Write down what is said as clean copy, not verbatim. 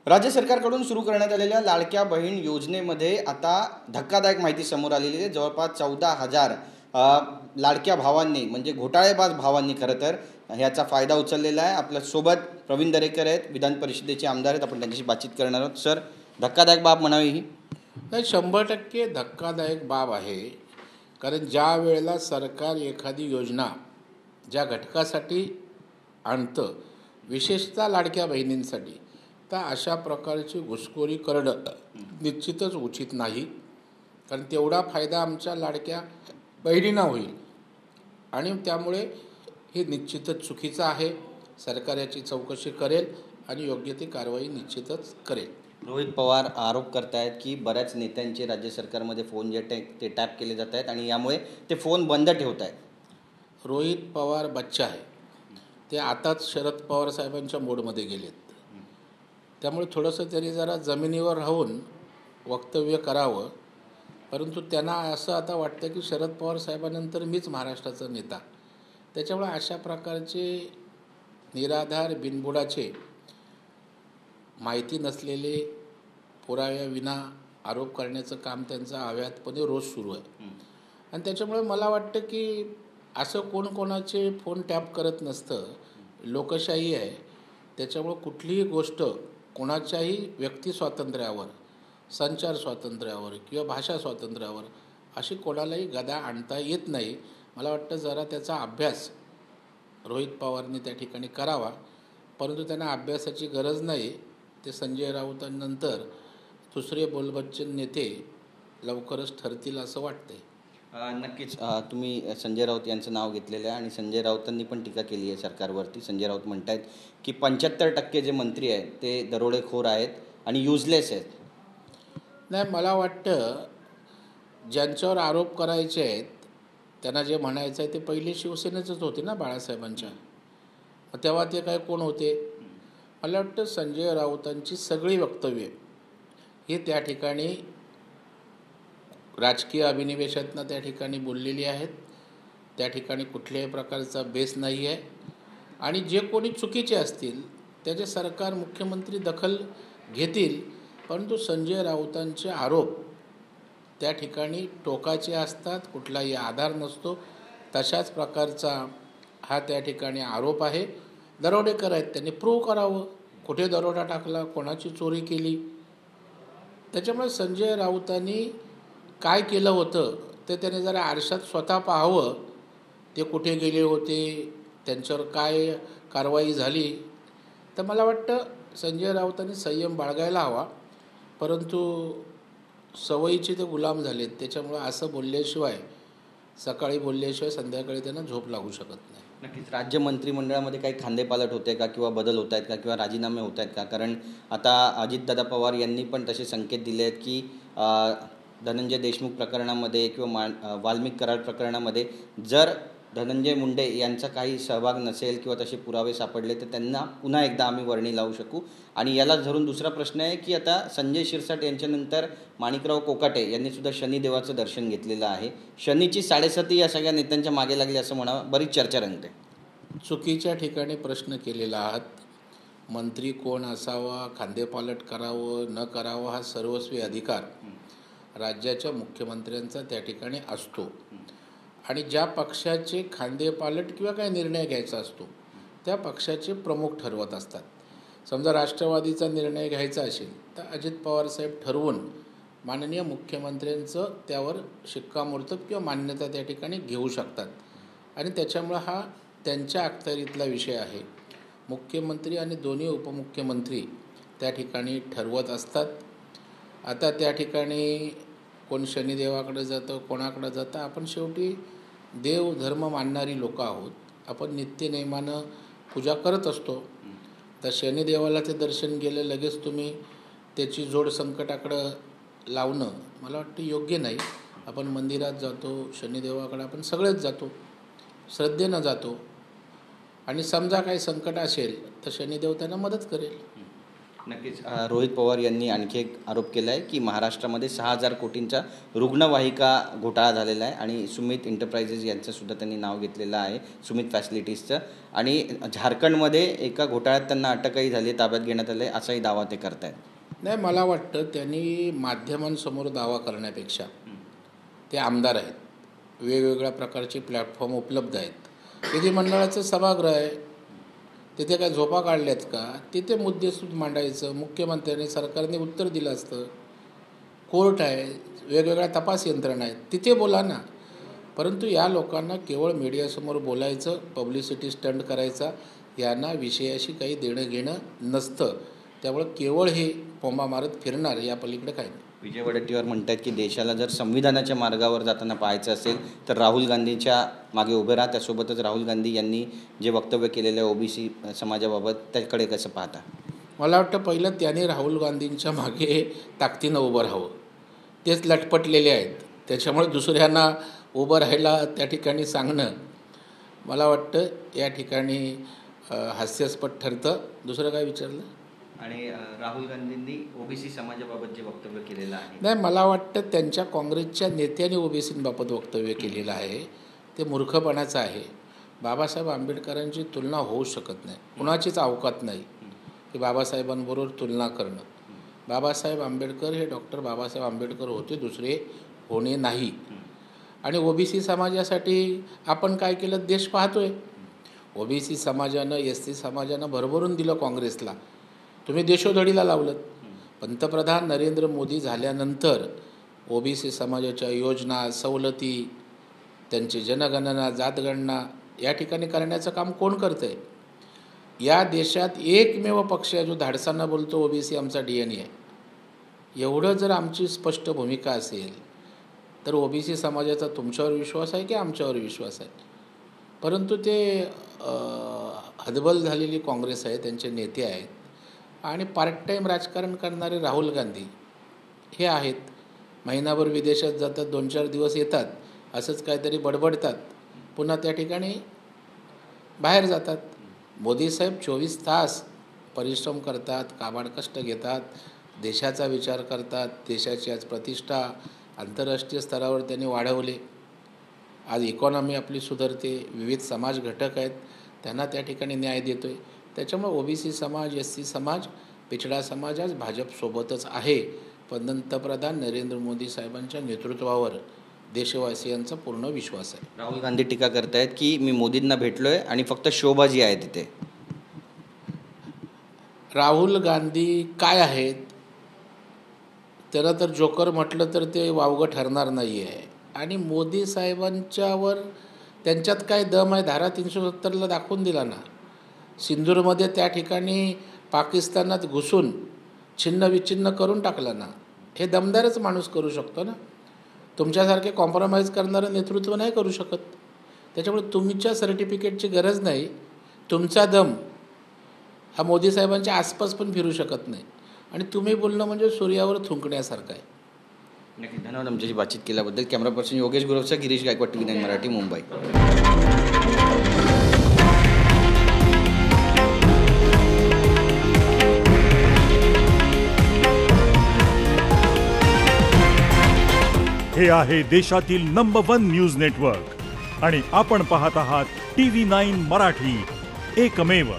राज्य सरकारकडून सुरू करण्यात आलेल्या लाडक्या बहीण योजनेमध्ये आता धक्कादायक माहिती समोर आलेली आहे। जवळपास 14,000 लाडक्या भावांनी म्हणजे घोटाळेबाज भावांनी खरं तर ह्याचा फायदा उचललेला आहे। आपल्यासोबत प्रवीण दरेकर आहेत, विधान परिषदेचे आमदार आहेत, आपण त्यांच्याशी बातचीत करणार आहोत। सर, धक्कादायक बाब म्हणावी ही? नाही, 100% धक्कादायक बाब आहे। कारण ज्या वेळेला सरकार एखादी योजना ज्या घटकासाठी आणतं, विशेषतः लाडक्या बहिणींसाठी, तर अशा प्रकारची घुसखोरी करणं निश्चितच उचित नाही। कारण तेवढा फायदा आमच्या लाडक्या बहिणींना होईल आणि त्यामुळे हे निश्चितच चुकीचं आहे। सरकार याची चौकशी करेल आणि योग्य ती कारवाई निश्चितच करेल। रोहित पवार आरोप करतायत की बऱ्याच नेत्यांचे राज्य सरकारमध्ये फोन जे ते टॅप केले जात आहेत आणि यामुळे ते फोन बंद ठेवत आहेत। रोहित पवार बच्चा आहे, ते आताच शरद पवार साहेबांच्या मोडमध्ये गेलेत। त्यामुळे थोडंसं त्यांनी जरा जमिनीवर राहून वक्तव्य करावं। परंतु त्यांना असं आता वाटतं की शरद पवार साहेबांनंतर मीच महाराष्ट्राचा नेता। त्याच्यामुळे अशा प्रकारचे निराधार बिनबुडाचे माहिती नसलेले पुराव्याविना आरोप करण्याचं काम त्यांचं अव्याहतपणे रोज सुरू आहे। आणि त्याच्यामुळे मला वाटतं की असं कोणाचे फोन टॅप करत नसतं। लोकशाही आहे, त्याच्यामुळे कुठलीही गोष्ट कोणाच्याही व्यक्ती स्वातंत्र्यावर, संचार स्वातंत्र्यावर किंवा भाषा स्वातंत्र्यावर अशी कोणालाही गदा आणता येत नाही। मला वाटतं जरा त्याचा अभ्यास रोहित पवारने त्या ठिकाणी करावा, परंतु त्यांना अभ्यासाची गरज नाही। ते संजय राऊतांनंतर दुसरे बोलबच्चन नेते लवकरच ठरतील असं वाटतंय। नक्कीच तुम्ही संजय राऊत यांचं नाव घेतलेलं आहे आणि संजय राऊतांनी पण टीका केली आहे सरकारवरती। संजय राऊत म्हणत आहेत की 75% जे मंत्री आहेत ते दरोडेखोर आहेत आणि युजलेस आहेत। नाही, मला वाटतं ज्यांच्यावर आरोप करायचे आहेत त्यांना जे म्हणायचं आहे ते पहिले शिवसेनेचंच होते ना, बाळासाहेबांच्या। तेव्हा ते काय कोण होते? मला वाटतं संजय राऊतांची सगळी वक्तव्ये ही त्या ठिकाणी राजकीय अभिनिवेशातनं त्या ठिकाणी बोललेली आहेत। त्या ठिकाणी कुठल्याही प्रकारचा बेस नाही आहे आणि जे कोणी चुकीचे असतील त्याचे सरकार, मुख्यमंत्री दखल घेतील। परंतु संजय राऊतांचे आरोप त्या ठिकाणी टोकाचे असतात, कुठलाही आधार नसतो। तशाच प्रकारचा हा त्या ठिकाणी आरोप आहे। दरोडेकर आहेत, त्यांनी प्रूव्ह करावं कुठे दरोडा टाकला, कोणाची चोरी केली। त्याच्यामुळे संजय राऊतांनी काय केलं होतं ते त्याने जरा आरशात स्वतः पाहावं। ते कुठे गेले होते, त्यांच्यावर काय कारवाई झाली। तर मला वाटतं संजय राऊतांनी संयम बाळगायला हवा, परंतु सवयीचे ते गुलाम झालेत। त्याच्यामुळे असं बोलल्याशिवाय, सकाळी बोलल्याशिवाय संध्याकाळी त्यांना झोप लागू शकत नाही। नक्कीच राज्य मंत्रिमंडळामध्ये काही खांदेपालट होते का किंवा बदल होत आहेत का किंवा राजीनामे होत आहेत का? कारण आता अजितदादा पवार यांनी पण तसे संकेत दिले आहेत की धनंजय देशमुख प्रकरणामध्ये किंवा वाल्मिक कराड प्रकरणामध्ये जर धनंजय मुंडे यांचा काही सहभाग नसेल किंवा तसे पुरावे सापडले तर त्यांना पुन्हा एकदा आम्ही वर्णी लावू शकू। आणि याला धरून दुसरा प्रश्न आहे की आता संजय शिरसाट यांच्यानंतर माणिकराव कोकाटे यांनी सुद्धा शनिदेवाचं दर्शन घेतलेलं आहे। शनीची 7.5 या सगळ्या नेत्यांच्या मागे लागली असं म्हणावं, बरीच चर्चा रंगते। चुकीच्या ठिकाणी प्रश्न केलेला आहात। मंत्री कोण असावा, खांदेपालट करावं न करावं हा सर्वस्वी अधिकार राज्याच्या मुख्यमंत्र्यांचा त्या ठिकाणी असतो आणि ज्या पक्षाचे खांदेपालट किंवा काय निर्णय घ्यायचा असतो त्या पक्षाचे प्रमुख ठरवत असतात। समजा राष्ट्रवादीचा निर्णय घ्यायचा असेल तर अजित पवार साहेब ठरवून माननीय मुख्यमंत्र्यांचं त्यावर शिक्कामोर्तब किंवा मान्यता त्या ठिकाणी घेऊ शकतात आणि त्याच्यामुळं हा त्यांच्या अखत्यारीतला विषय आहे। मुख्यमंत्री आणि दोन्ही उपमुख्यमंत्री त्या ठिकाणी ठरवत असतात। आता त्या ठिकाणी कोण शनिदेवाकडे जातं, कोणाकडे जातं, आपण शेवटी देव धर्म मानणारी लोकं आहोत। आपण नित्यनेमानं पूजा करत असतो। तर शनिदेवाला ते दर्शन गेलं लगेच तुम्ही त्याची जोड संकटाकडं लावणं मला वाटतं योग्य नाही। आपण मंदिरात जातो, शनिदेवाकडे आपण सगळेच जातो, श्रद्धेनं जातो आणि समजा काही संकट असेल तर शनिदेव त्यांना मदत करेल। नक्कीच रोहित पवार यांनी आणखी एक आरोप केला आहे की महाराष्ट्रामध्ये 6,000 कोटींचा रुग्णवाहिका घोटाळा झालेला आहे आणि सुमित एंटरप्राइजेस यांचं सुद्धा त्यांनी नाव घेतलेलं आहे, सुमित फॅसिलिटीजचं. आणि झारखंडमध्ये एका घोटाळ्यात त्यांना अटकही झाली, ताब्यात घेण्यात आलं आहे, असाही दावा ते करत आहेत. नाही, मला वाटतं त्यांनी माध्यमांसमोर दावा करण्यापेक्षा ते आमदार आहेत, वेगवेगळ्या प्रकारचे प्लॅटफॉर्म उपलब्ध आहेत, विधिमंडळाचं सभागृह आहे, तिथे काय झोपा काढल्यात का? तिथे मुद्देसूद मांडायचं, मुख्यमंत्र्यांनी सरकारने उत्तर दिलं असतं. कोर्ट आहे, वेगवेगळ्या तपास यंत्रणा आहेत, तिथे बोला ना. परंतु या लोकांना केवळ मीडियासमोर बोलायचं, पब्लिसिटी स्टंट करायचा, यांना विषयाशी काही देणं घेणं नसतं. त्यामुळे केवळ हे पोंबा मारत फिरणार, या पलीकडे काही नाही. विजय वडेट्टीवार म्हणतात की देशाला जर संविधानाच्या मार्गावर जाताना पाहायचं असेल तर राहुल गांधींच्या मागे उभे राहा. त्यासोबतच राहुल गांधी यांनी जे वक्तव्य केलेलं आहे ओबीसी समाजाबाबत, त्याकडे कसं पाहता? मला वाटतं पहिलं त्यांनी राहुल गांधींच्या मागे ताकदीनं उभं राहावं. तेच लटपटलेले आहेत, त्याच्यामुळे दुसऱ्यांना उभं राहायला त्या ठिकाणी सांगणं मला वाटतं या ठिकाणी हास्यास्पद ठरतं. दुसरं काय विचारलं? आणि राहुल गांधींनी ओबीसी समाजाबाबत जे वक्तव्य केलेलं आहे, नाही, मला वाटतं त्यांच्या काँग्रेसच्या नेत्यांनी ओबीसींबाबत वक्तव्य केलेलं आहे ते मूर्खपणाचं आहे. बाबासाहेब आंबेडकरांची तुलना होऊ शकत नाही, कुणाचीच अवकात नाही की बाबासाहेबांबरोबर तुलना करणं. बाबासाहेब आंबेडकर हे डॉक्टर बाबासाहेब आंबेडकर होते, दुसरे होणे नाही. आणि ओबीसी समाजासाठी आपण काय केलं देश पाहतोय. ओबीसी समाजानं SC समाजानं भरभरून दिलं काँग्रेसला, तुम्ही देशोधडीला लावलं. पंतप्रधान नरेंद्र मोदी झाल्यानंतर ओबीसी समाजाच्या योजना, सवलती, त्यांची जनगणना, जातगणना या ठिकाणी करण्याचं काम कोण करतं आहे? या देशात एकमेव पक्ष आहे जो धाडसानं बोलतो ओबीसी आमचा DNA आहे. एवढं जर आमची स्पष्ट भूमिका असेल तर ओबीसी समाजाचा तुमच्यावर विश्वास आहे की आमच्यावर विश्वास आहे? परंतु ते हतबल झालेली काँग्रेस आहे, त्यांचे नेते आहेत आणि पार्ट टाईम राजकारण करणारे राहुल गांधी हे आहेत. महिनाभर विदेशात जातात, 2-4 दिवस येतात, असंच काहीतरी बडबडतात, पुन्हा त्या ठिकाणी बाहेर जातात. मोदीसाहेब 24 तास परिश्रम करतात, काबाड कष्ट घेतात, देशाचा विचार करतात. देशाची आज प्रतिष्ठा आंतरराष्ट्रीय स्तरावर त्यांनी वाढवले. आज इकॉनॉमी आपली सुधारते, विविध समाज घटक आहेत, त्यांना त्या ठिकाणी न्याय देतो आहे. त्याच्यामुळे ओबीसी समाज, SC समाज, पिछडा समाज आज भाजपसोबतच आहे. पंतप्रधान नरेंद्र मोदी साहेबांच्या नेतृत्वावर देशवासियांचा पूर्ण विश्वास आहे. राहुल गांधी टीका करतायत की मी मोदींना भेटलोय आणि फक्त शोबाजी आहे तिथे. राहुल गांधी काय आहेत? त्याला तर जोकर म्हटलं तर ते वावगं ठरणार नाही आहे. आणि मोदी साहेबांच्यावर त्यांच्यात काय दम आहे? धारा 370ला दाखवून दिला ना. सिंदूरमध्ये त्या ठिकाणी पाकिस्तानात घुसून छिन्न विच्छिन्न करून टाकलं ना. हे दमदारच माणूस करू शकतो ना. तुमच्यासारखे कॉम्प्रोमाइज करणारं नेतृत्व नाही करू शकत. त्याच्यामुळे तुमच्या सर्टिफिकेटची गरज नाही. तुमचा दम हा मोदी साहेबांच्या आसपास पण फिरू शकत नाही. आणि तुम्ही बोलणं म्हणजे सूर्यावर थुंकण्यासारखं आहे. नक्की, धन्यवाद आमच्याशी बातचीत केल्याबद्दल. कॅमेरा पर्सन योगेश गुरवचा, गिरीश गायकवाड, TV9 मराठी, मुंबई. हे आहे देशातील नंबर 1 न्यूज नेटवर्क आणि आपण पाहत आहात TV9 मराठी, एकमेव.